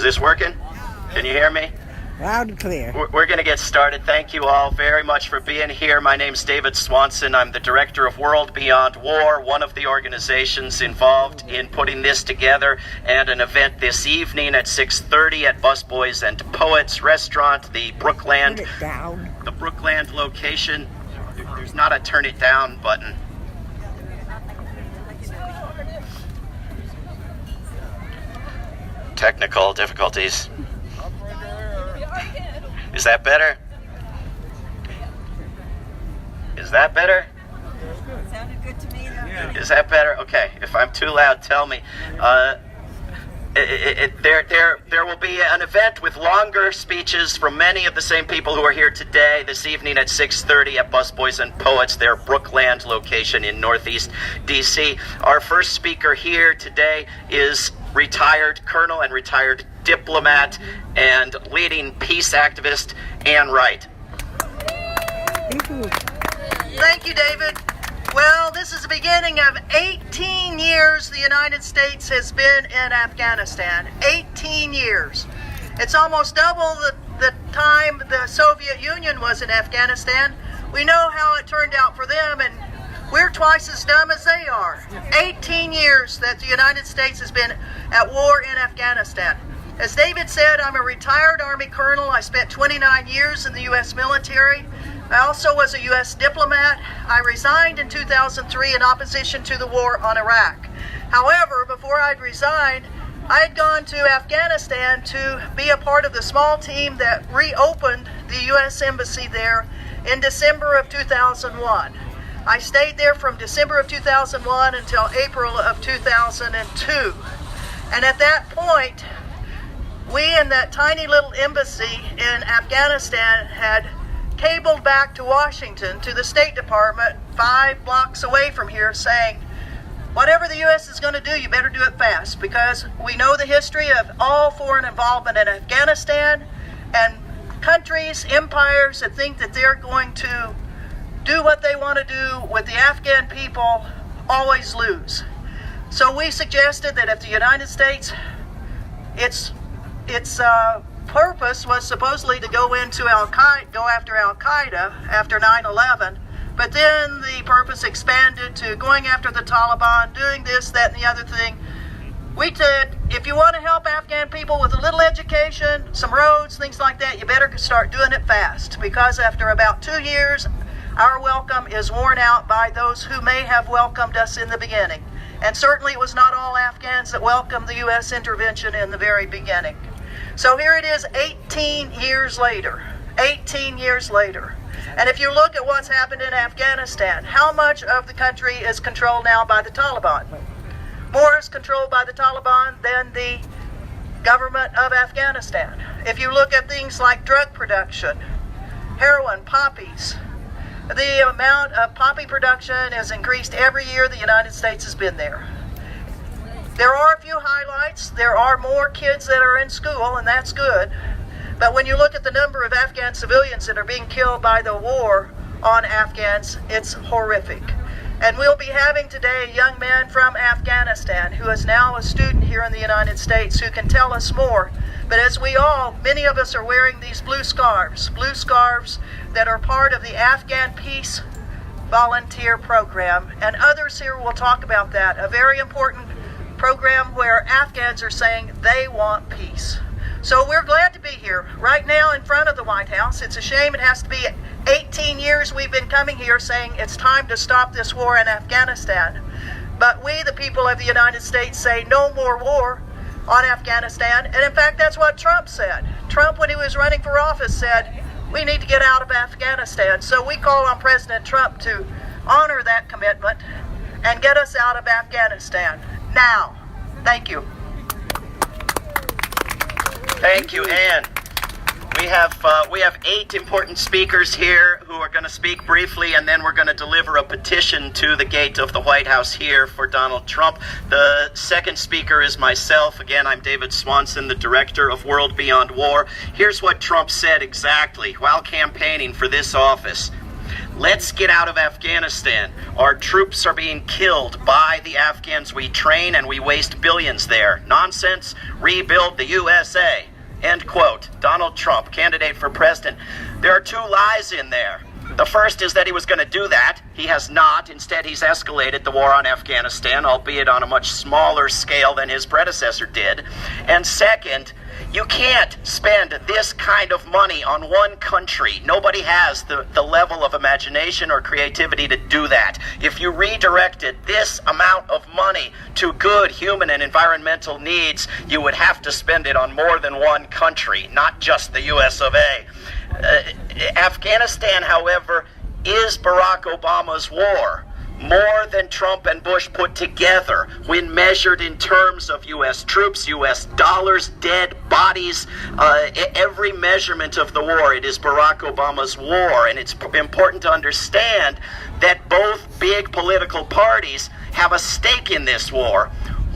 Is this working? Can you hear me? Loud and clear. We're going to get started. Thank you all very much for being here. My name's David Swanson. I'm the director of World Beyond War, one of the organizations involved in putting this together, and an event this evening at 6:30 at Busboys and Poets restaurant, the Brookland. Turn it down. The Brookland location. There's not a turn it down button. Technical difficulties. Is that better? Is that better? Sounded good to me. Is that better? Okay. If I'm too loud, tell me. There will be an event with longer speeches from many of the same people who are here today, this evening at 6:30 at Busboys and Poets, their Brookland location in Northeast D.C. Our first speaker here today is retired colonel and retired diplomat and leading peace activist Ann Wright. Thank you, David. Well, this is the beginning of 18 years the United States has been in Afghanistan. 18 years. It's almost double the time the Soviet Union was in Afghanistan. We know how it turned out for them, and we're twice as dumb as they are. 18 years that the United States has been at war in Afghanistan. As David said, I'm a retired Army colonel. I spent 29 years in the U.S. military. I also was a U.S. diplomat. I resigned in 2003 in opposition to the war on Iraq. However, before I'd resigned, I had gone to Afghanistan to be a part of the small team that reopened the U.S. Embassy there in December of 2001. I stayed there from December of 2001 until April of 2002. And at that point, we in that tiny little embassy in Afghanistan had cabled back to Washington to the State Department 5 blocks away from here saying, whatever the U.S. is going to do, you better do it fast, because we know the history of all foreign involvement in Afghanistan, and countries, empires that think that they're going to do what they want to do with the Afghan people always lose. So we suggested that if the United States, its purpose was supposedly to go after Al-Qaeda after 9/11, but then the purpose expanded to going after the Taliban, doing this, that, and the other thing. We said, if you want to help Afghan people with a little education, some roads, things like that, you better start doing it fast, because after about 2 years, our welcome is worn out by those who may have welcomed us in the beginning. And certainly it was not all Afghans that welcomed the U.S. intervention in the very beginning. So here it is 18 years later. 18 years later. And if you look at what's happened in Afghanistan, how much of the country is controlled now by the Taliban? More is controlled by the Taliban than the government of Afghanistan. If you look at things like drug production, heroin, poppies, the amount of poppy production has increased every year the United States has been there. There are a few highlights. There are more kids that are in school, and that's good. But when you look at the number of Afghan civilians that are being killed by the war on Afghans, it's horrific. And we'll be having today a young man from Afghanistan who is now a student here in the United States who can tell us more. But as many of us are wearing these blue scarves that are part of the Afghan Peace Volunteer Program. And others here will talk about that, a very important program where Afghans are saying they want peace. So we're glad to be here right now in front of the White House. It's a shame it has to be 18 years we've been coming here saying it's time to stop this war in Afghanistan. But we, the people of the United States, say no more war on Afghanistan. And in fact, that's what Trump said. Trump, when he was running for office, said, we need to get out of Afghanistan. So we call on President Trump to honor that commitment and get us out of Afghanistan now. Thank you. Thank you, Ann. We have 8 important speakers here who are going to speak briefly, and then we're going to deliver a petition to the gate of the White House here for Donald Trump. The second speaker is myself. Again, I'm David Swanson, the director of World Beyond War. Here's what Trump said exactly while campaigning for this office. Let's get out of Afghanistan. Our troops are being killed by the Afghans we train, and we waste billions there. Nonsense. Rebuild the USA. End quote. Donald Trump, candidate for president. There are two lies in there. The first is that he was going to do that. He has not. Instead, he's escalated the war on Afghanistan, albeit on a much smaller scale than his predecessor did. And second, you can't spend this kind of money on one country. Nobody has the level of imagination or creativity to do that. If you redirected this amount of money to good human and environmental needs, you would have to spend it on more than one country, not just the US of A. Afghanistan, however, is Barack Obama's war. More than Trump and Bush put together when measured in terms of U.S. troops, U.S. dollars, dead bodies, every measurement of the war. It is Barack Obama's war, and it's important to understand that both big political parties have a stake in this war,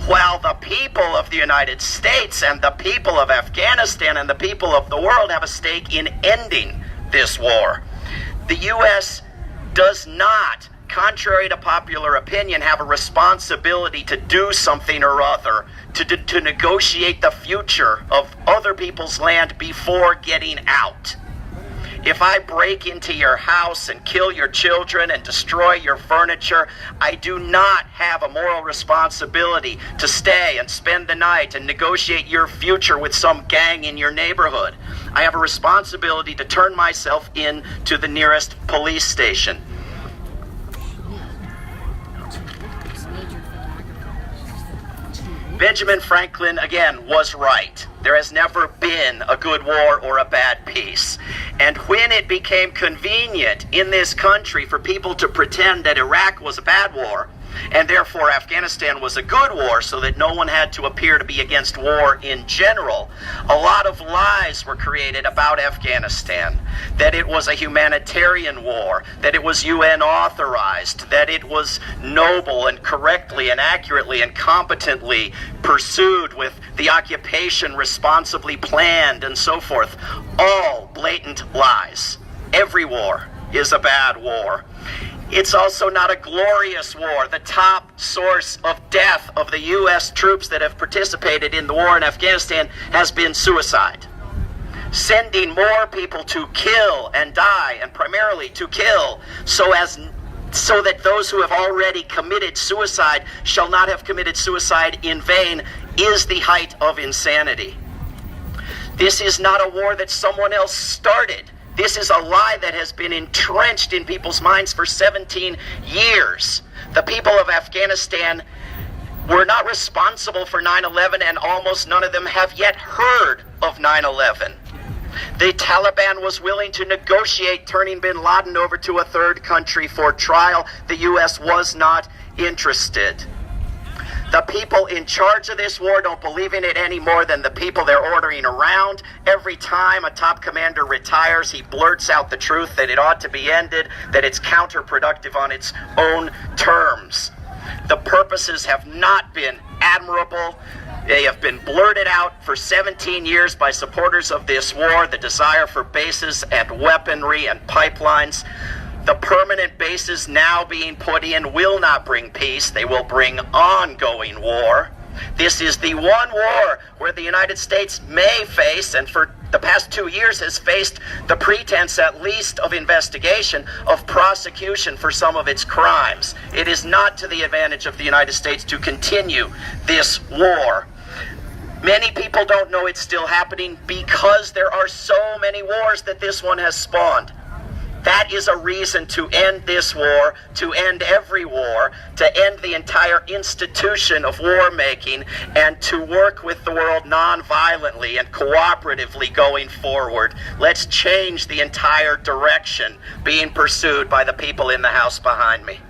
while the people of the United States and the people of Afghanistan and the people of the world have a stake in ending this war. The U.S. does not, contrary to popular opinion, have a responsibility to do something or other, to negotiate the future of other people's land before getting out. If I break into your house and kill your children and destroy your furniture, I do not have a moral responsibility to stay and spend the night and negotiate your future with some gang in your neighborhood. I have a responsibility to turn myself in to the nearest police station. Benjamin Franklin, again, was right. There has never been a good war or a bad peace. And when it became convenient in this country for people to pretend that Iraq was a bad war, and therefore Afghanistan was a good war so that no one had to appear to be against war in general, a lot of lies were created about Afghanistan. That it was a humanitarian war, that it was UN authorized, that it was noble and correctly and accurately and competently pursued with the occupation responsibly planned and so forth. All blatant lies. Every war is a bad war. It's also not a glorious war. The top source of death of the U.S. troops that have participated in the war in Afghanistan has been suicide. Sending more people to kill and die, and primarily to kill, so that those who have already committed suicide shall not have committed suicide in vain, is the height of insanity. This is not a war that someone else started. This is a lie that has been entrenched in people's minds for 17 years. The people of Afghanistan were not responsible for 9/11, and almost none of them have yet heard of 9/11. The Taliban was willing to negotiate turning bin Laden over to a third country for trial. The U.S. was not interested. The people in charge of this war don't believe in it any more than the people they're ordering around. Every time a top commander retires, he blurts out the truth that it ought to be ended, that it's counterproductive on its own terms. The purposes have not been admirable. They have been blurted out for 17 years by supporters of this war, the desire for bases and weaponry and pipelines. The permanent bases now being put in will not bring peace. They will bring ongoing war. This is the one war where the United States may face, and for the past 2 years has faced, the pretense at least of investigation, of prosecution for some of its crimes. It is not to the advantage of the United States to continue this war. Many people don't know it's still happening because there are so many wars that this one has spawned. That is a reason to end this war, to end every war, to end the entire institution of war making, and to work with the world non-violently and cooperatively going forward. Let's change the entire direction being pursued by the people in the house behind me.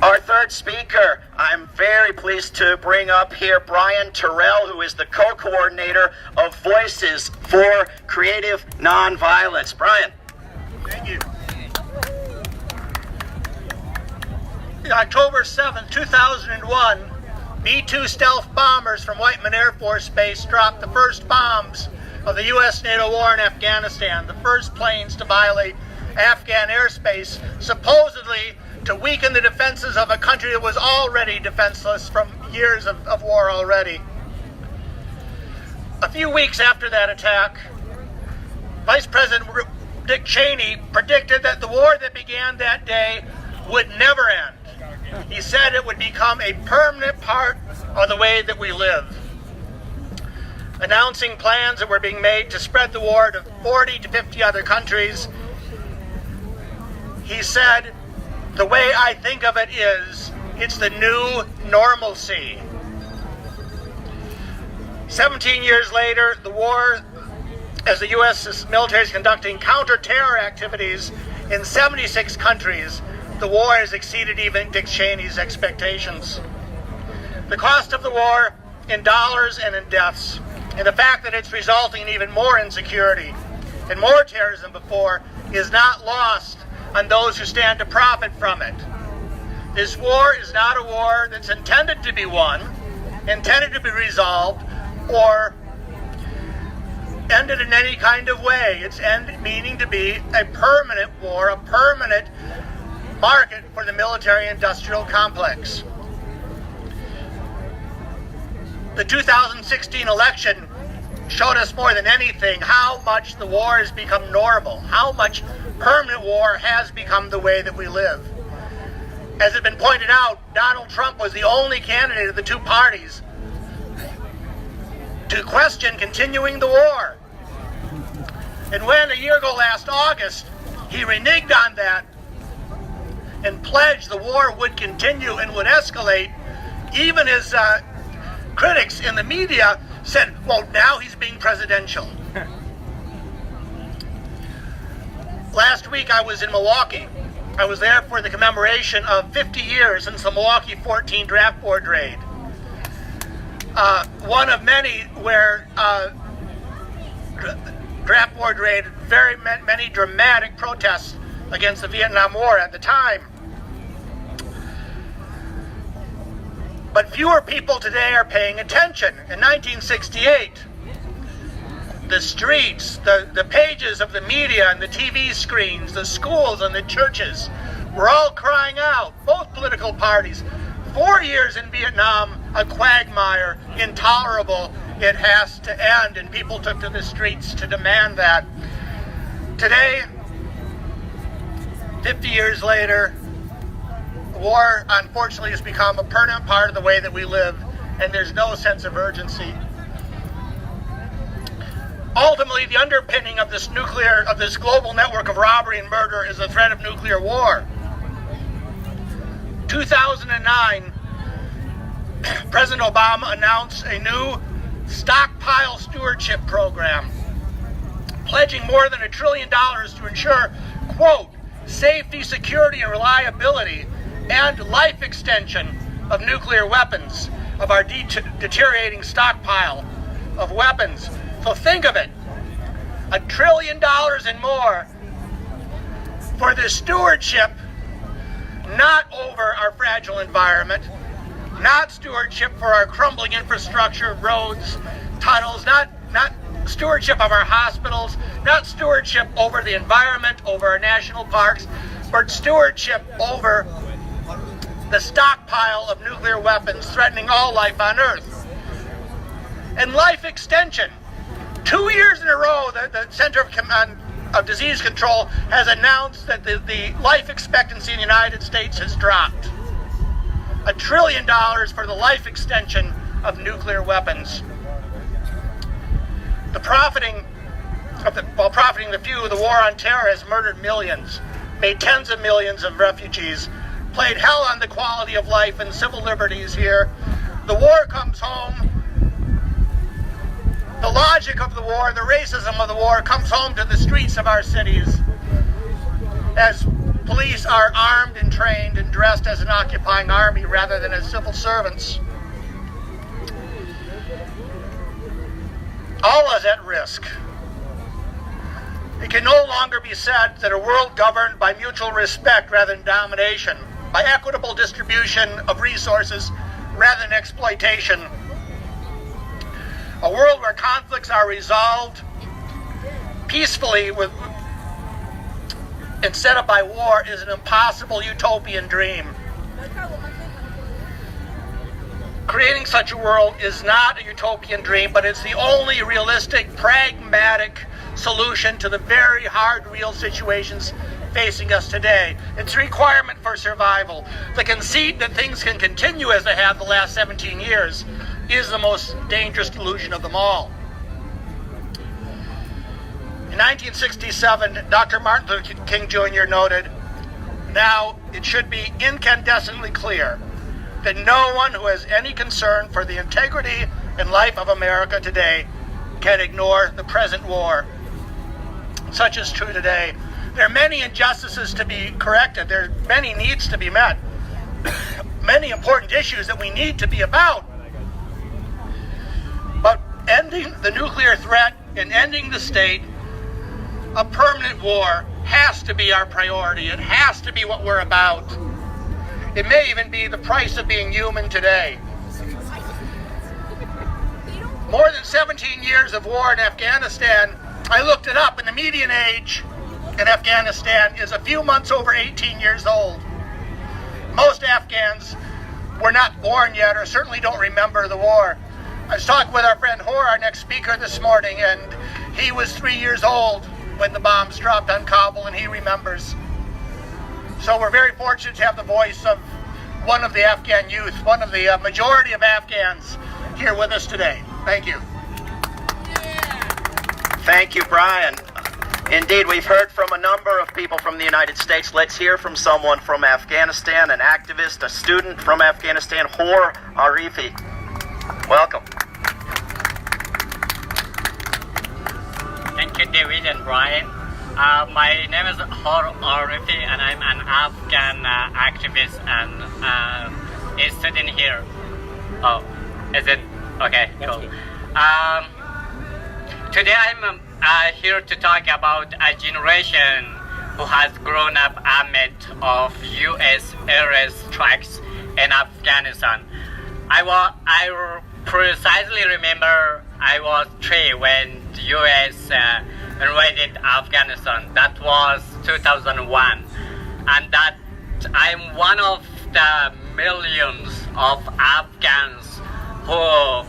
Our third speaker, I'm very pleased to bring up here Brian Terrell, who is the co-coordinator of Voices for Creative Nonviolence. Brian. Thank you. October 7, 2001, B-2 stealth bombers from Whiteman Air Force Base dropped the first bombs of the U.S. NATO war in Afghanistan, the first planes to violate Afghan airspace, supposedly to weaken the defenses of a country that was already defenseless from years of war already. A few weeks after that attack, Vice President Dick Cheney predicted that the war that began that day would never end. He said it would become a permanent part of the way that we live. Announcing plans that were being made to spread the war to 40 to 50 other countries, he said, "The way I think of it is, it's the new normalcy." 17 years later, the war, as the U.S. military is conducting counter-terror activities in 76 countries, the war has exceeded even Dick Cheney's expectations. The cost of the war in dollars and in deaths, and the fact that it's resulting in even more insecurity and more terrorism before, is not lost on those who stand to profit from it. This war is not a war that's intended to be won, intended to be resolved, or ended in any kind of way. It's meaning to be a permanent war, a permanent market for the military-industrial complex. The 2016 election showed us more than anything how much the war has become normal, how much permanent war has become the way that we live. As has been pointed out, Donald Trump was the only candidate of the two parties to question continuing the war. And when, a year ago last August, he reneged on that and pledged the war would continue and would escalate, even his critics in the media said, well, now he's being presidential. Last week I was in Milwaukee. I was there for the commemoration of 50 years since the Milwaukee 14 draft board raid. One of many where draft board raid, very many dramatic protests against the Vietnam War at the time. But fewer people today are paying attention. In 1968, the streets, the pages of the media and the TV screens, the schools and the churches were all crying out, both political parties, 4 years in Vietnam, a quagmire, intolerable, it has to end, and people took to the streets to demand that. Today, 50 years later, war, unfortunately, has become a permanent part of the way that we live, and there's no sense of urgency. Ultimately, the underpinning of this global network of robbery and murder is the threat of nuclear war. 2009, President Obama announced a new stockpile stewardship program, pledging more than $1 trillion to ensure, quote, safety, security, and reliability, and life extension of nuclear weapons, of our deteriorating stockpile of weapons. So think of it, $1 trillion and more for the stewardship, not over our fragile environment, not stewardship for our crumbling infrastructure, roads, tunnels, not stewardship of our hospitals, not stewardship over the environment, over our national parks, but stewardship over the stockpile of nuclear weapons threatening all life on Earth. And life extension. 2 years in a row, the Center of Disease Control has announced that the life expectancy in the United States has dropped. $1 trillion for the life extension of nuclear weapons. While profiting the few, the war on terror has murdered millions, made tens of millions of refugees, played hell on the quality of life and civil liberties here. The war comes home. The logic of the war, the racism of the war comes home to the streets of our cities as police are armed and trained and dressed as an occupying army rather than as civil servants. All is at risk. It can no longer be said that a world governed by mutual respect rather than domination, by equitable distribution of resources rather than exploitation, a world where conflicts are resolved peacefully and set up by war is an impossible utopian dream. Creating such a world is not a utopian dream, but it's the only realistic, pragmatic solution to the very hard, real situations facing us today. It's a requirement for survival. The conceit that things can continue as they have the last 17 years is the most dangerous delusion of them all. In 1967, Dr. Martin Luther King Jr. noted, "Now it should be incandescently clear that no one who has any concern for the integrity and life of America today can ignore the present war." Such is true today. There are many injustices to be corrected. There are many needs to be met. Many important issues that we need to be about. But ending the nuclear threat and ending the state, a permanent war, has to be our priority. It has to be what we're about. It may even be the price of being human today. More than 17 years of war in Afghanistan. I looked it up, and the median age in Afghanistan is a few months over 18 years old. Most Afghans were not born yet, or certainly don't remember the war. I was talking with our friend Hoor, our next speaker, this morning, and he was 3 years old when the bombs dropped on Kabul, and he remembers. So we're very fortunate to have the voice of one of the Afghan youth, one of the majority of Afghans here with us today. Thank you. Thank you, Brian. Indeed, we've heard from a number of people from the United States. Let's hear from someone from Afghanistan, an activist, a student from Afghanistan, Hoor Arifi. Welcome. Thank you, David and Brian. My name is Hoor Arifi, and I'm an Afghan activist and a student here. Oh, is it? Okay, cool. Today I'm here to talk about a generation who has grown up amid of U.S. air strikes in Afghanistan. I precisely remember I was 3 when the U.S. invaded Afghanistan. That was 2001, and that I'm one of the millions of Afghans who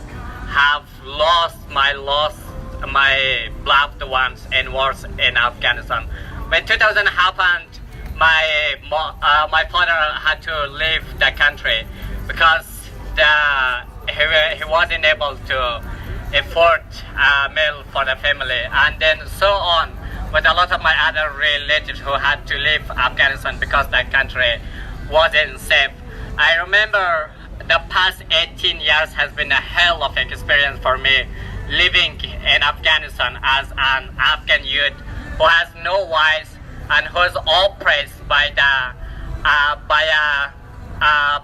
have lost my loved ones in wars in Afghanistan. When 2000 happened, my father had to leave the country because he wasn't able to afford a meal for the family, and then so on with a lot of my other relatives who had to leave Afghanistan because the country wasn't safe. I remember the past 18 years has been a hell of an experience for me living in Afghanistan as an Afghan youth who has no voice and who is oppressed by a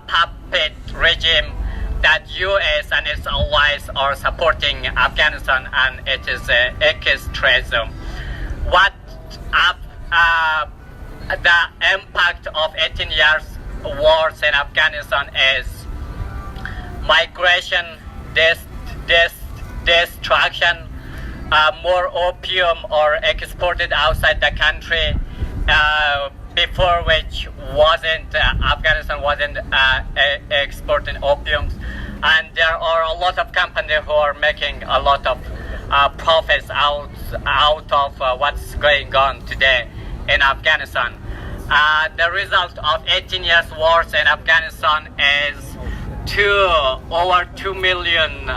puppet regime that U.S. and its allies are supporting Afghanistan, and it is extremism. What the impact of 18 years wars in Afghanistan is migration, destruction, more opium are exported outside the country, before which Afghanistan wasn't exporting opiums, and there are a lot of companies who are making a lot of profits out of what's going on today in Afghanistan. The result of 18 years wars in Afghanistan is over 2 million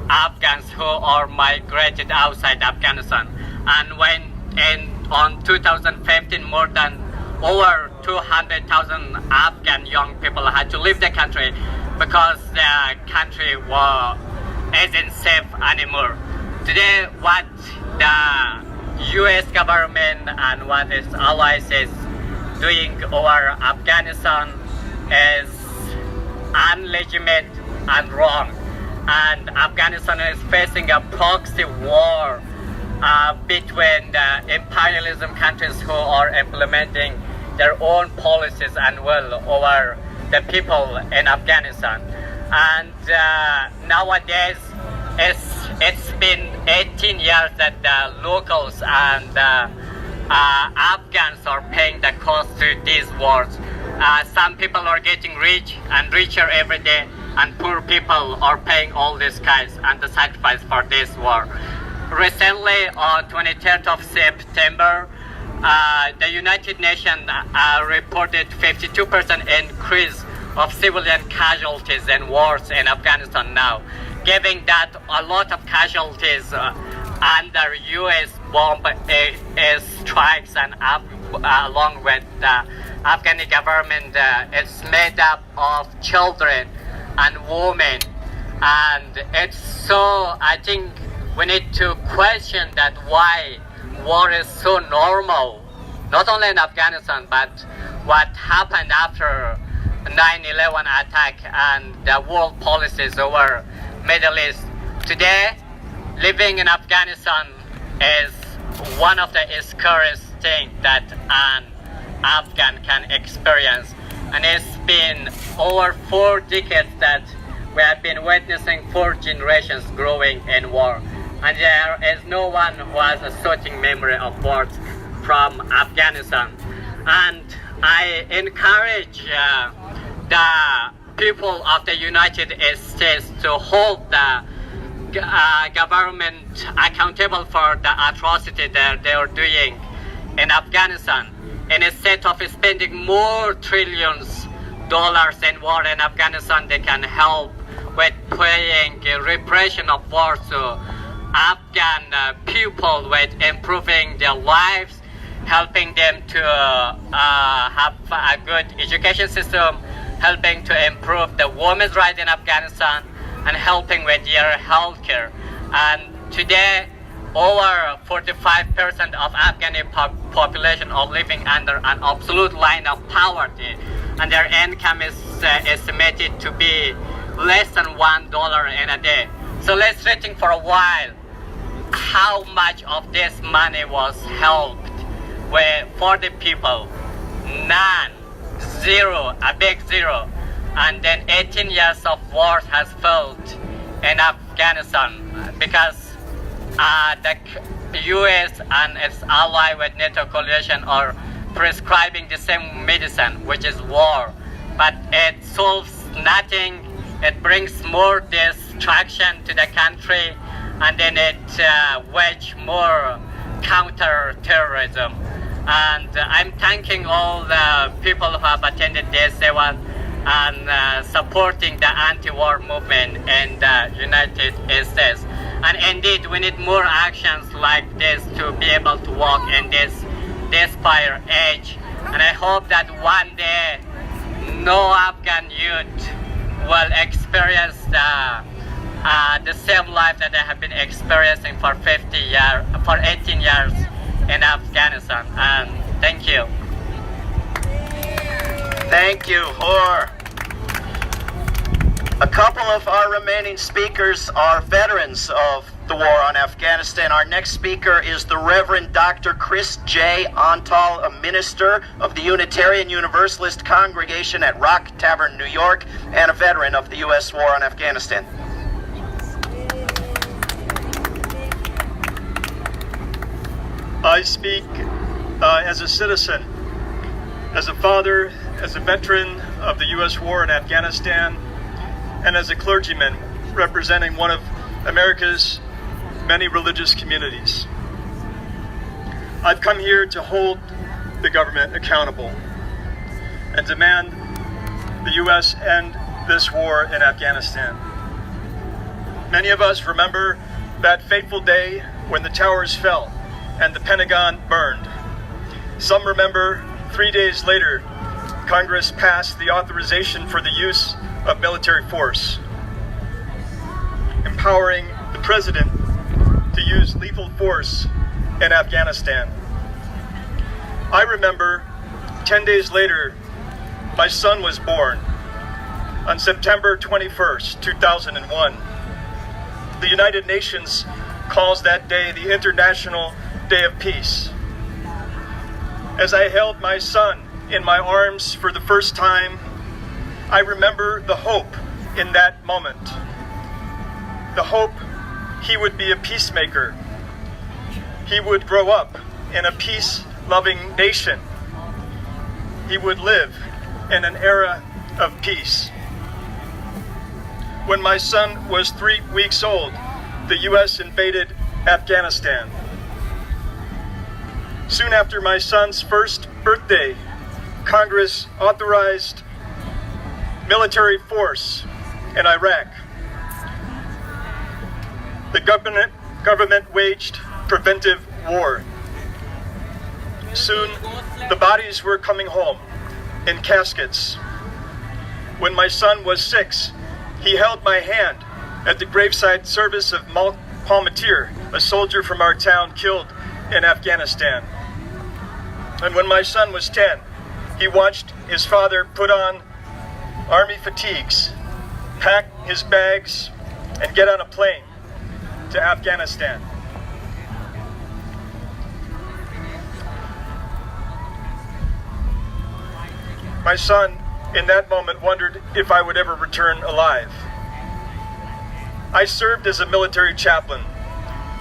Afghans who are migrated outside Afghanistan, and on 2015 more than over 200,000 Afghan young people had to leave the country because the country isn't safe anymore. Today, what the U.S. government and what its allies is doing over Afghanistan is illegitimate and wrong. And Afghanistan is facing a proxy war between the imperialism countries who are implementing their own policies and will over the people in Afghanistan. And nowadays, it's it's been 18 years that the locals and Afghans are paying the cost to these wars. Some people are getting rich and richer every day, and poor people are paying all these guys and the sacrifice for this war. Recently, on 23rd of September, the United Nations reported 52% increase of civilian casualties in wars in Afghanistan now, giving that a lot of casualties under U.S. bomb strikes and along with the Afghan government. It's made up of children and women, and it's so, I think we need to question that why war is so normal, not only in Afghanistan, but what happened after 9/11 attack and the world policies over Middle East. Today, living in Afghanistan is one of the scariest things that an Afghan can experience. And it's been over 4 decades that we have been witnessing 4 generations growing in war. And there is no one who has a soothing memory of wars from Afghanistan. And I encourage the people of the United States to hold the government accountable for the atrocity that they are doing in Afghanistan. And instead of spending more trillions dollars in war in Afghanistan, they can help with paying repression of war to Afghan people, with improving their lives, helping them to have a good education system, helping to improve the women's rights in Afghanistan, and helping with their health care. And today, over 45% of Afghan population are living under an absolute line of poverty, and their income is estimated to be less than $1 in a day. So let's think for a while how much of this money was helped for the people. None. Zero. A big zero. And then 18 years of war has failed in Afghanistan because the US and its ally with NATO coalition are prescribing the same medicine, which is war. But it solves nothing. It brings more destruction to the country, and then it wage more counter-terrorism. And I'm thanking all the people who have attended this event and supporting the anti-war movement in the United States. And indeed, we need more actions like this to be able to walk in this despair age. And I hope that one day, no Afghan youth will experience the same life that they have been experiencing for 18 years in Afghanistan. And thank you. Thank you, Hoor. A couple of our remaining speakers are veterans of the war on Afghanistan. Our next speaker is the Reverend Dr. Chris J. Ontal, a minister of the Unitarian Universalist Congregation at Rock Tavern, New York, and a veteran of the U.S. war on Afghanistan. I speak as a citizen, as a father, as a veteran of the U.S. war in Afghanistan, and as a clergyman representing one of America's many religious communities. I've come here to hold the government accountable and demand the U.S. end this war in Afghanistan. Many of us remember that fateful day when the towers fell and the Pentagon burned. Some remember 3 days later, Congress passed the authorization for the use of military force, empowering the president to use lethal force in Afghanistan. I remember 10 days later, my son was born on September 21st, 2001. The United Nations calls that day the International Day of Peace. As I held my son in my arms for the first time, I remember the hope in that moment. The hope he would be a peacemaker. He would grow up in a peace-loving nation. He would live in an era of peace. When my son was 3 weeks old, the U.S. invaded Afghanistan. Soon after my son's first birthday, Congress authorized military force in Iraq. The government waged preventive war. Soon, the bodies were coming home in caskets. When my son was 6, he held my hand at the graveside service of Palmatier, a soldier from our town killed in Afghanistan. And when my son was 10, he watched his father put on army fatigues, pack his bags, and get on a plane to Afghanistan. My son, in that moment, wondered if I would ever return alive. I served as a military chaplain.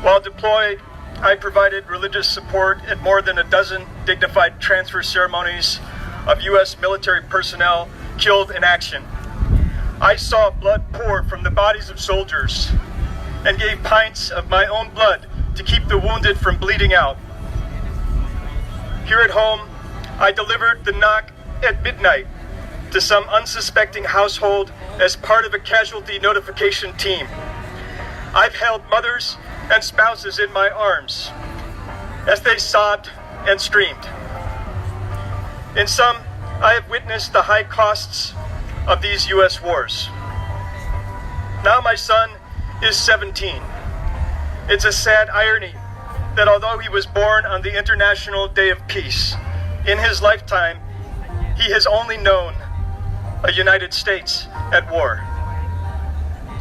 While deployed, I provided religious support at more than a dozen dignified transfer ceremonies of U.S. military personnel killed in action. I saw blood pour from the bodies of soldiers and gave pints of my own blood to keep the wounded from bleeding out. Here at home, I delivered the knock at midnight to some unsuspecting household as part of a casualty notification team. I've held mothers and spouses in my arms as they sobbed and screamed. In sum, I have witnessed the high costs of these U.S. wars. Now my son is 17. It's a sad irony that although he was born on the International Day of Peace, in his lifetime, he has only known a United States at war.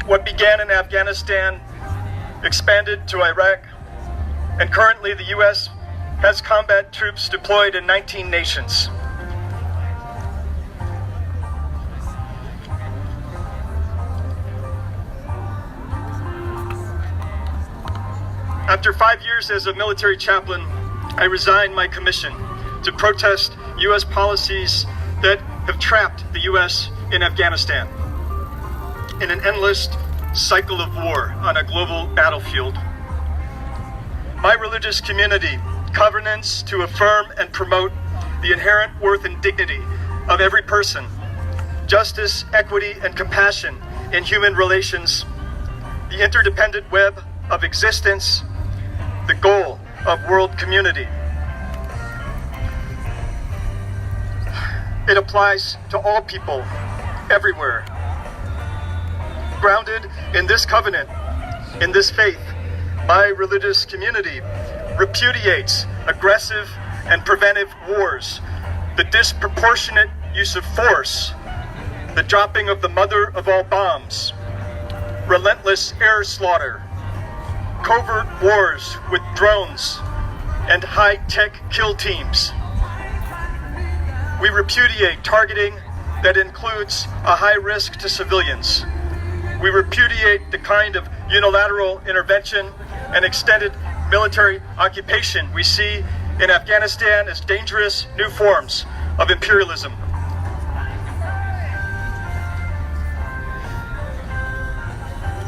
What began in Afghanistan expanded to Iraq, and currently the U.S. has combat troops deployed in 19 nations. After 5 years as a military chaplain, I resigned my commission to protest U.S. policies that have trapped the U.S. in Afghanistan in an endless cycle of war on a global battlefield. My religious community covenants to affirm and promote the inherent worth and dignity of every person, justice, equity, and compassion in human relations, the interdependent web of existence, the goal of world community. It applies to all people, everywhere. Grounded in this covenant, in this faith, my religious community repudiates aggressive and preventive wars, the disproportionate use of force, the dropping of the mother of all bombs, relentless air slaughter, covert wars with drones and high-tech kill teams. We repudiate targeting that includes a high risk to civilians. We repudiate the kind of unilateral intervention and extended military occupation we see in Afghanistan as dangerous new forms of imperialism.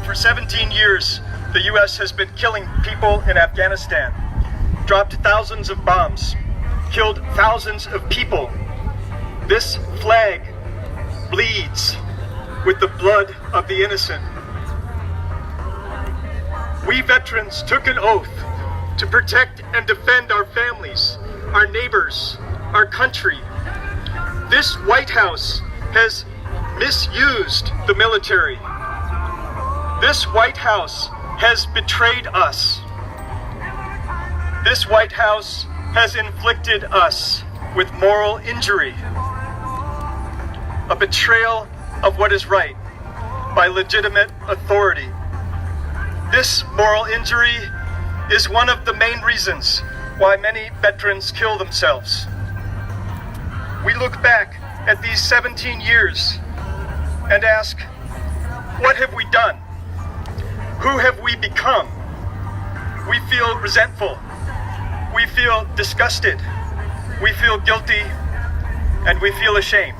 For 17 years, the U.S. has been killing people in Afghanistan, dropped thousands of bombs, killed thousands of people. This flag bleeds with the blood of the innocent. We veterans took an oath to protect and defend our families, our neighbors, our country. This White House has misused the military. This White House has betrayed us. This White House has inflicted us with moral injury. A betrayal of what is right by legitimate authority. This moral injury is one of the main reasons why many veterans kill themselves. We look back at these 17 years and ask, what have we done? Who have we become? We feel resentful. We feel disgusted. We feel guilty. And we feel ashamed.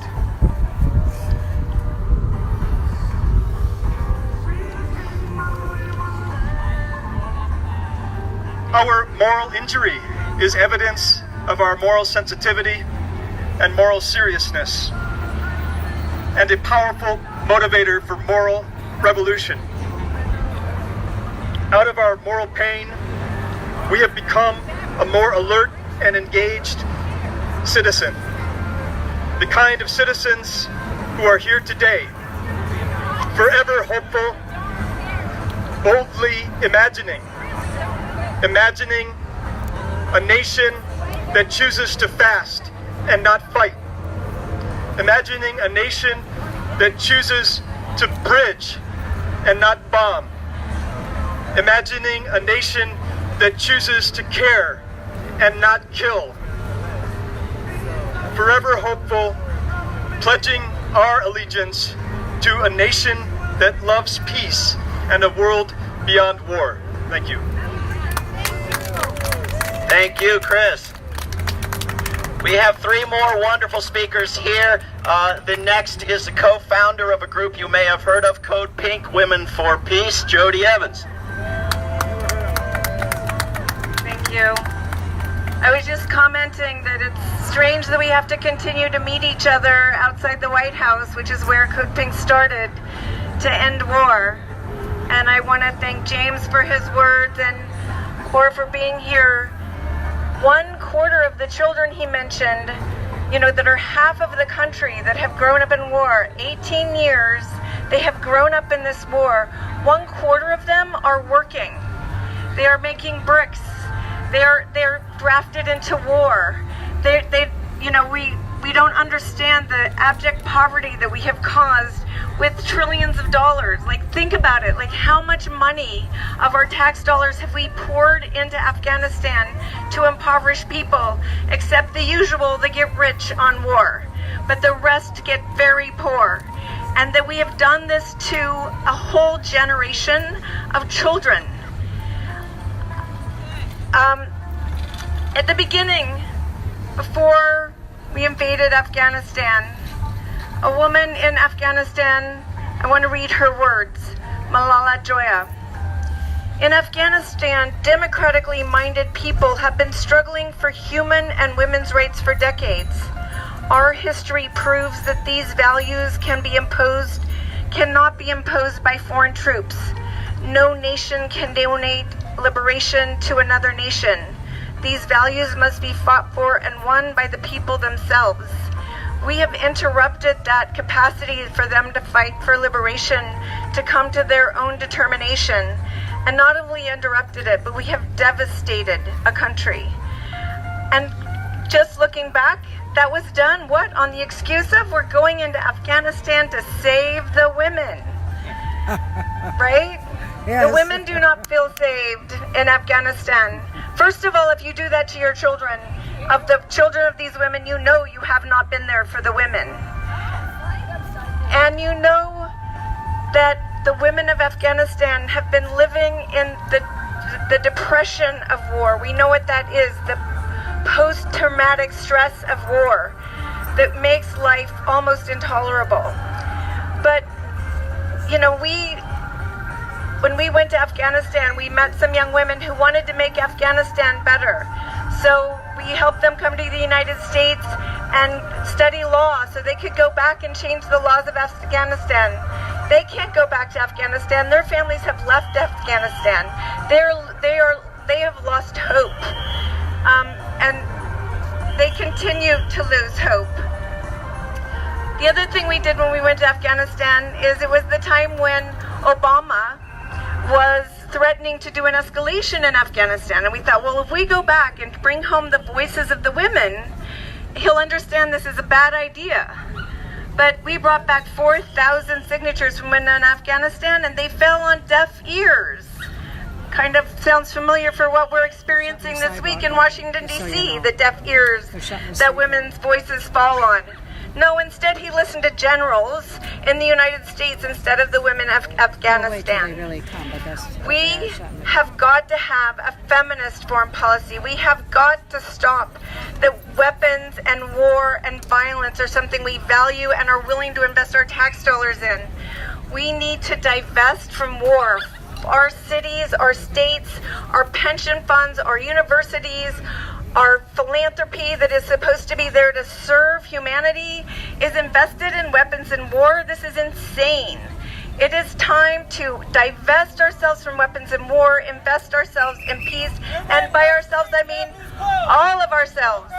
Our moral injury is evidence of our moral sensitivity and moral seriousness, and a powerful motivator for moral revolution. Out of our moral pain, we have become a more alert and engaged citizen. The kind of citizens who are here today, forever hopeful, boldly imagining a nation that chooses to fast and not fight. Imagining a nation that chooses to bridge and not bomb. Imagining a nation that chooses to care and not kill. Forever hopeful, pledging our allegiance to a nation that loves peace and a world beyond war. Thank you. Thank you, Chris. We have 3 more wonderful speakers here. The next is the co-founder of a group you may have heard of, Code Pink, Women for Peace, Jody Evans. Thank you. I was just commenting that it's strange that we have to continue to meet each other outside the White House, which is where Code Pink started, to end war. And I want to thank James for his words and Hoor for being here. 1/4 of the children he mentioned, that are half of the country that have grown up in war, 18 years, they have grown up in this war. 1/4 of them are working. They are making bricks. They're drafted into war. We don't understand the abject poverty that we have caused with trillions of dollars. Think about it. How much money of our tax dollars have we poured into Afghanistan to impoverish people? Except the usual, they get rich on war, but the rest get very poor. And that we have done this to a whole generation of children. At the beginning, before we invaded Afghanistan, a woman in Afghanistan, I want to read her words, Malala Joya. In Afghanistan, democratically minded people have been struggling for human and women's rights for decades. Our history proves that these values cannot be imposed by foreign troops. No nation can donate liberation to another nation. These values must be fought for and won by the people themselves. We have interrupted that capacity for them to fight for liberation, to come to their own determination, and not only interrupted it, but we have devastated a country. And just looking back, that was done, on the excuse of we're going into Afghanistan to save the women, right? Yes. The women do not feel saved in Afghanistan. First of all, if you do that to your children, of the children of these women, you have not been there for the women. And that the women of Afghanistan have been living in the depression of war. We know what that is, the post-traumatic stress of war that makes life almost intolerable. But, when we went to Afghanistan, we met some young women who wanted to make Afghanistan better. So we helped them come to the United States and study law so they could go back and change the laws of Afghanistan. They can't go back to Afghanistan. Their families have left Afghanistan. They have lost hope. And they continue to lose hope. The other thing we did when we went to Afghanistan is it was the time when Obama was threatening to do an escalation in Afghanistan. And we thought, well, if we go back and bring home the voices of the women, he'll understand this is a bad idea. But we brought back 4,000 signatures from women in Afghanistan, and they fell on deaf ears. Kind of sounds familiar for what we're experiencing this week in Washington, D.C., the deaf ears that women's voices fall on. No, instead he listened to generals in the United States instead of the women of Afghanistan. We have got to have a feminist foreign policy. We have got to stop that weapons and war and violence are something we value and are willing to invest our tax dollars in. We need to divest from war. Our cities, our states, our pension funds, our universities, our philanthropy that is supposed to be there to serve humanity is invested in weapons and war. This is insane. It is time to divest ourselves from weapons and war, invest ourselves in peace, and by ourselves I mean all of ourselves,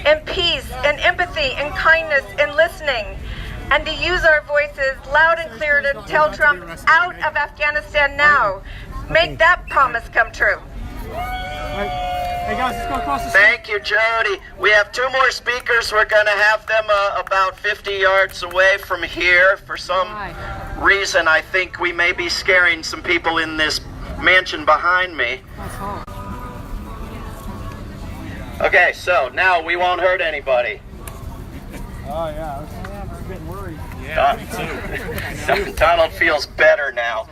in peace, in empathy, in kindness, in listening, and to use our voices loud and clear to tell Trump out of Afghanistan now. Make that promise come true. Hey guys, let's go across the street. Thank you, Jody. We have two more speakers. We're going to have them about 50 yards away from here. For some reason, I think we may be scaring some people in this mansion behind me. Okay, so now we won't hurt anybody. Oh yeah, I was getting worried. Donald feels better now.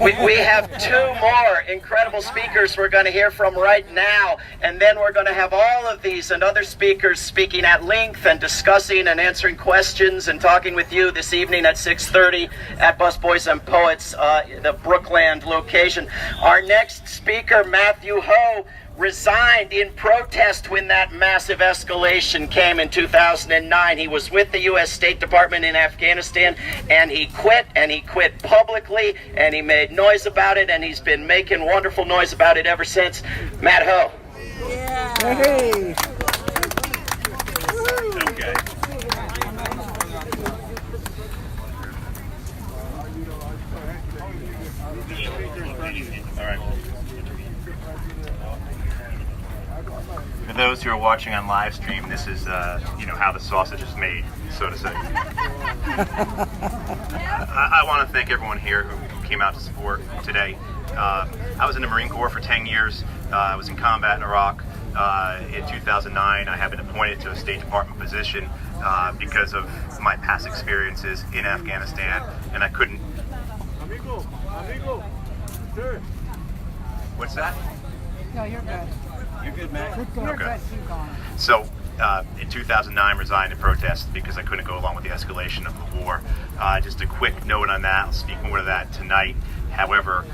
We have two more incredible speakers we're going to hear from right now, and then we're going to have all of these and other speakers speaking at length and discussing and answering questions and talking with you this evening at 6:30 at Busboys and Poets, the Brookland location. Our next speaker, Matthew Ho, resigned in protest when that massive escalation came in 2009. He was with the U.S. State Department in Afghanistan, and he quit publicly, and he made noise about it, and he's been making wonderful noise about it ever since. Matt Ho. Yeah. Hey. Okay. All right. For those who are watching on live stream, this is how the sausage is made, so to say. I want to thank everyone here who came out to support today. I was in the Marine Corps for 10 years. I was in combat in Iraq. In 2009, I have been appointed to a State Department position because of my past experiences in Afghanistan, and I couldn't. Amigo, sir. What's that? No, you're good. You're good, man. You're good. Keep going. So, in 2009, resigned in protest because I couldn't go along with the escalation of the war. Just a quick note on that. I'll speak more to that tonight. However,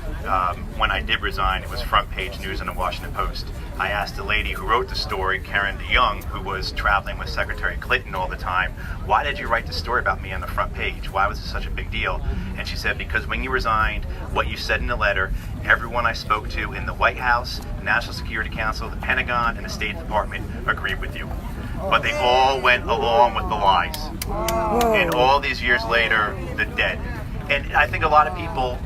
when I did resign, it was front page news in the Washington Post. I asked the lady who wrote the story, Karen DeYoung, who was traveling with Secretary Clinton all the time, why did you write the story about me on the front page? Why was it such a big deal? And she said, because when you resigned, what you said in the letter, everyone I spoke to in the White House, National Security Council, the Pentagon, and the State Department agreed with you. But they all went along with the lies. And all these years later, they're dead. And I think a lot of people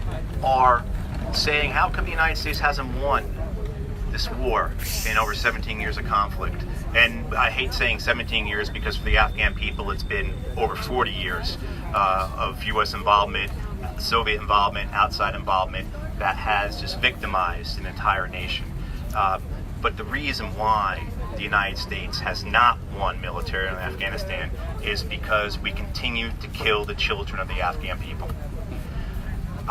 are saying, how come the United States hasn't won this war in over 17 years of conflict? And I hate saying 17 years because for the Afghan people it's been over 40 years of U.S. involvement, Soviet involvement, outside involvement that has just victimized an entire nation. But the reason why the United States has not won militarily in Afghanistan is because we continue to kill the children of the Afghan people.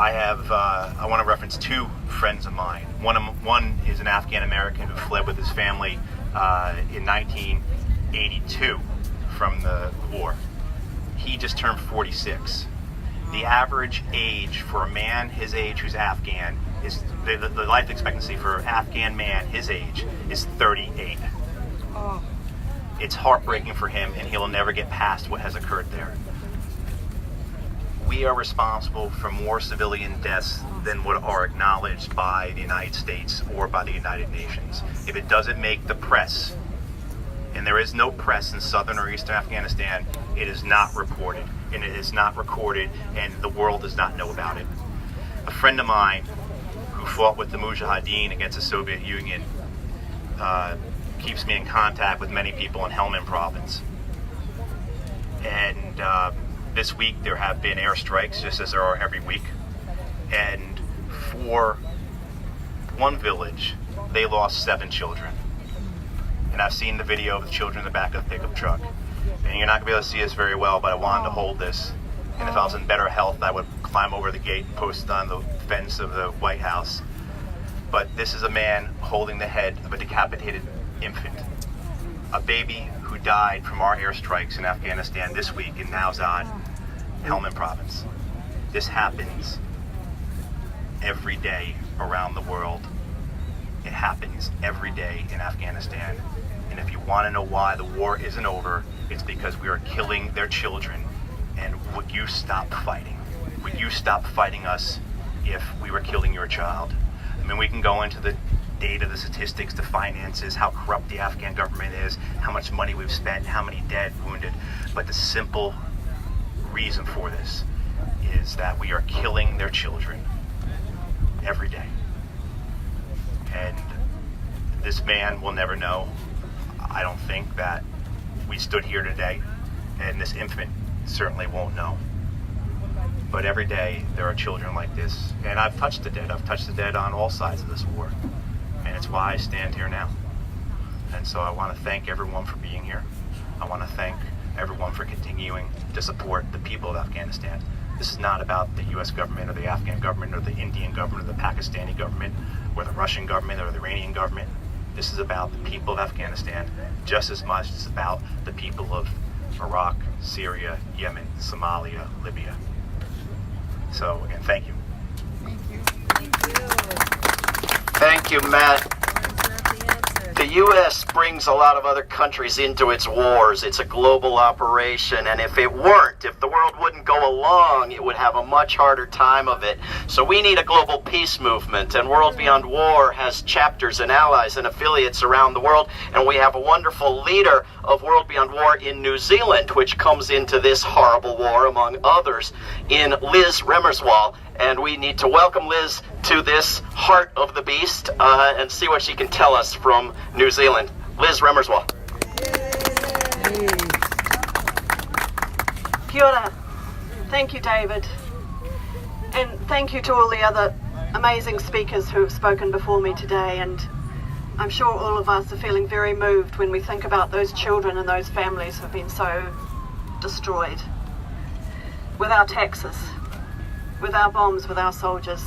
I want to reference two friends of mine. One is an Afghan American who fled with his family in 1982 from the war. He just turned 46. The average age for a man his age who's Afghan is the life expectancy for an Afghan man his age is 38. Oh. It's heartbreaking for him, and he'll never get past what has occurred there. We are responsible for more civilian deaths than what are acknowledged by the United States or by the United Nations. If it doesn't make the press, and there is no press in southern or eastern Afghanistan, it is not reported, and it is not recorded, and the world does not know about it. A friend of mine who fought with the Mujahideen against the Soviet Union keeps me in contact with many people in Helmand province. And this week there have been airstrikes, just as there are every week. And for one village, they lost 7 children. And I've seen the video of the children in the back of the pickup truck. And you're not going to be able to see this very well, but I wanted to hold this. And if I was in better health, I would climb over the gate and post it on the fence of the White House. But this is a man holding the head of a decapitated infant. A baby who died from our airstrikes in Afghanistan this week in Nowzad, Helmand province. This happens every day around the world. It happens every day in Afghanistan. And if you want to know why the war isn't over, it's because we are killing their children. And would you stop fighting? Would you stop fighting us if we were killing your child? I mean, we can go into the data, the statistics, the finances, how corrupt the Afghan government is, how much money we've spent, how many dead, wounded. But the simple reason for this is that we are killing their children every day. And this man will never know. I don't think that we stood here today, and this infant certainly won't know. But every day there are children like this, and I've touched the dead. I've touched the dead on all sides of this war, and it's why I stand here now. And so I want to thank everyone for being here. I want to thank everyone for continuing to support the people of Afghanistan. This is not about the U.S. government or the Afghan government or the Indian government or the Pakistani government or the Russian government or the Iranian government. This is about the people of Afghanistan just as much as it's about the people of Iraq, Syria, Yemen, Somalia, Libya. So again, thank you. Thank you, Matt. The U.S. brings a lot of other countries into its wars. It's a global operation, and if it weren't, if the world wouldn't go along, it would have a much harder time of it. So we need a global peace movement, and World Beyond War has chapters and allies and affiliates around the world, and we have a wonderful leader of World Beyond War in New Zealand, which comes into this horrible war, among others, in Liz Remmerswaal. And we need to welcome Liz to this heart of the beast and see what she can tell us from New Zealand. Liz Remmerswaal. Kia ora. Thank you, David. And thank you to all the other amazing speakers who have spoken before me today. And I'm sure all of us are feeling very moved when we think about those children and those families who have been so destroyed. With our taxes, with our bombs, with our soldiers.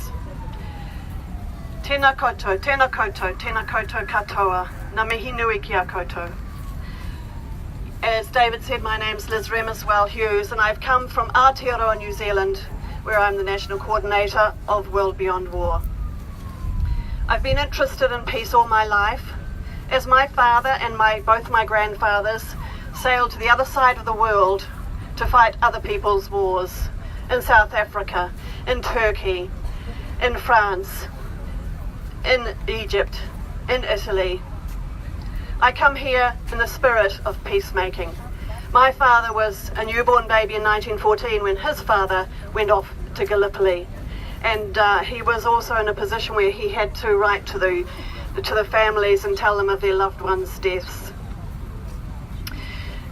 Tēnā koutou, tēnā koutou, tēnā koutou katoa, ngā mihi nui ki a koutou. As David said, my name's Liz Remmerswaal Hughes, and I've come from Aotearoa, New Zealand, where I'm the National Coordinator of World Beyond War. I've been interested in peace all my life, as my father and both my grandfathers sailed to the other side of the world to fight other people's wars. In South Africa, in Turkey, in France, in Egypt, in Italy. I come here in the spirit of peacemaking. My father was a newborn baby in 1914 when his father went off to Gallipoli, and he was also in a position where he had to write to the families and tell them of their loved ones' deaths.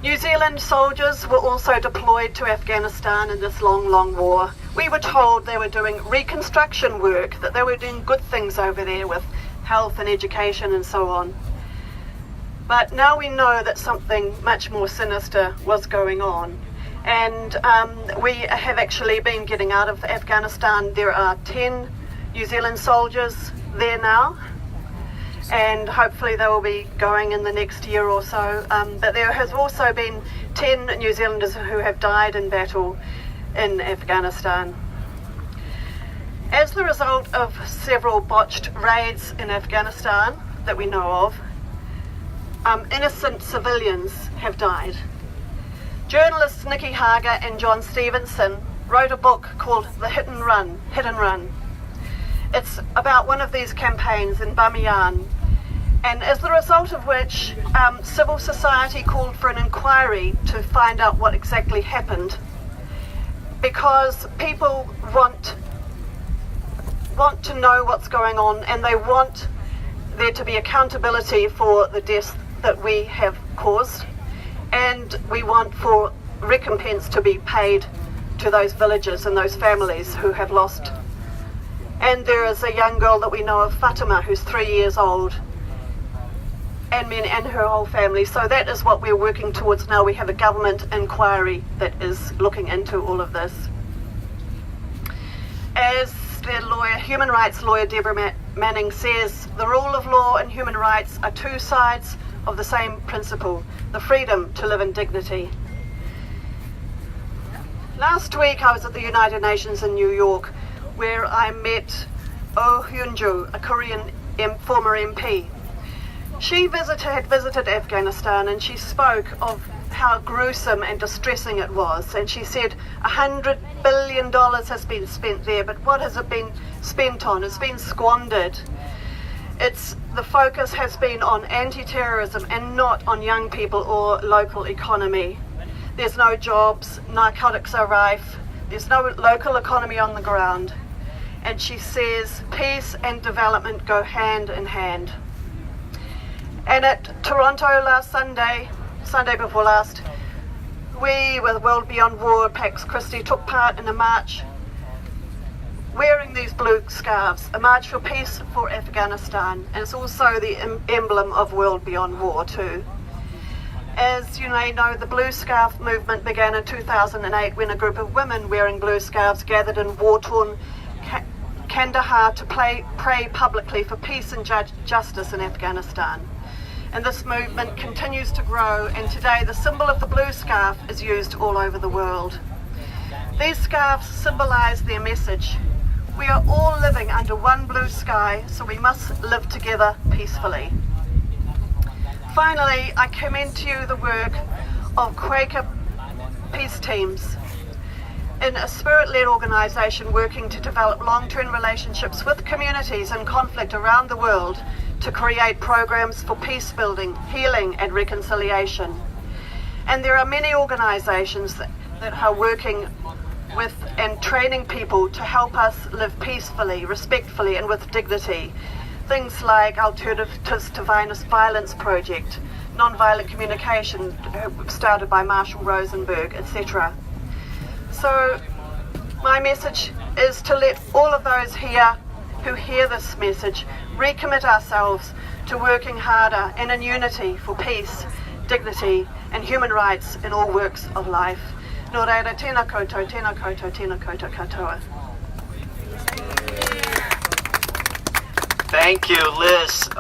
New Zealand soldiers were also deployed to Afghanistan in this long war. We were told they were doing reconstruction work, that they were doing good things over there with health and education and so on. But now we know that something much more sinister was going on. And we have actually been getting out of Afghanistan. There are 10 New Zealand soldiers there now, and hopefully they will be going in the next year or so. But there has also been 10 New Zealanders who have died in battle in Afghanistan. As the result of several botched raids in Afghanistan that we know of, innocent civilians have died. Journalists Nikki Hager and John Stevenson wrote a book called The Hit and Run. It's about one of these campaigns in Bamiyan, and as the result of which civil society called for an inquiry to find out what exactly happened, because people want to know what's going on, and they want there to be accountability for the deaths that we have caused, and we want for recompense to be paid to those villages and those families who have lost. And there is a young girl that we know of, Fatima, who's 3 years old, and men and her whole family. So that is what we're working towards now. We have a government inquiry that is looking into all of this. As the lawyer, human rights lawyer Deborah Manning says, the rule of law and human rights are two sides of the same principle, the freedom to live in dignity. Last week I was at the United Nations in New York, where I met Oh Hyun-joo, a Korean former MP. She had visited Afghanistan, and she spoke of how gruesome and distressing it was. And she said $100 billion has been spent there, but what has it been spent on? It's been squandered. The focus has been on anti-terrorism and not on young people or local economy. There's no jobs, narcotics are rife, there's no local economy on the ground. And she says peace and development go hand in hand. And at Toronto last Sunday before last, we with World Beyond War, Pax Christi, took part in a march wearing these blue scarves, a march for peace for Afghanistan, and it's also the emblem of World Beyond War too. As you may know, the blue scarf movement began in 2008 when a group of women wearing blue scarves gathered in war-torn Kandahar to pray publicly for peace and justice in Afghanistan. And this movement continues to grow, and today the symbol of the blue scarf is used all over the world. These scarves symbolize their message. We are all living under one blue sky, so we must live together peacefully. Finally, I commend to you the work of Quaker peace teams, in a spirit-led organisation working to develop long-term relationships with communities in conflict around the world to create programs for peace building, healing and reconciliation. And there are many organisations that are working with and training people to help us live peacefully, respectfully and with dignity. Things like Alternatives to Violence Project, Nonviolent Communication, started by Marshall Rosenberg, etc. So my message is to let all of those here who hear this message recommit ourselves to working harder and in unity for peace, dignity and human rights in all works of life. Nō reira, tēnā koutou, tēnā koutou, tēnā koutou katoa. Thank you, Liz.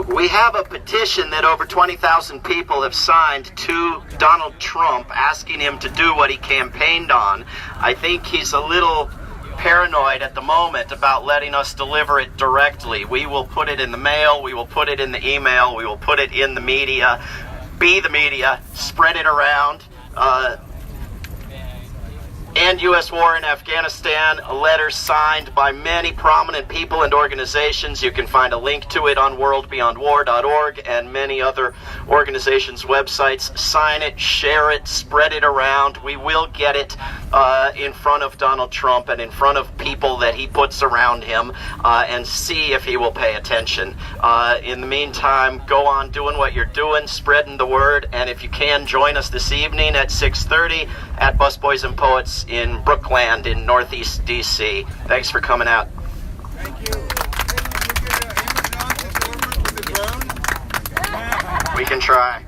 We have a petition that over 20,000 people have signed to Donald Trump asking him to do what he campaigned on. I think he's a little paranoid at the moment about letting us deliver it directly. We will put it in the mail, we will put it in the email, we will put it in the media. Be the media, spread it around. End U.S. war in Afghanistan, a letter signed by many prominent people and organizations. You can find a link to it on WorldBeyondWar.org and many other organizations' websites. Sign it, share it, spread it around. We will get it in front of Donald Trump and in front of people that he puts around him and see if he will pay attention. In the meantime, go on doing what you're doing, spreading the word, and if you can, join us this evening at 6:30 at Busboys and Poets in Brookland in Northeast DC. Thanks for coming out. Thank you. Can we get Amazon to deliver with the drone? We can try.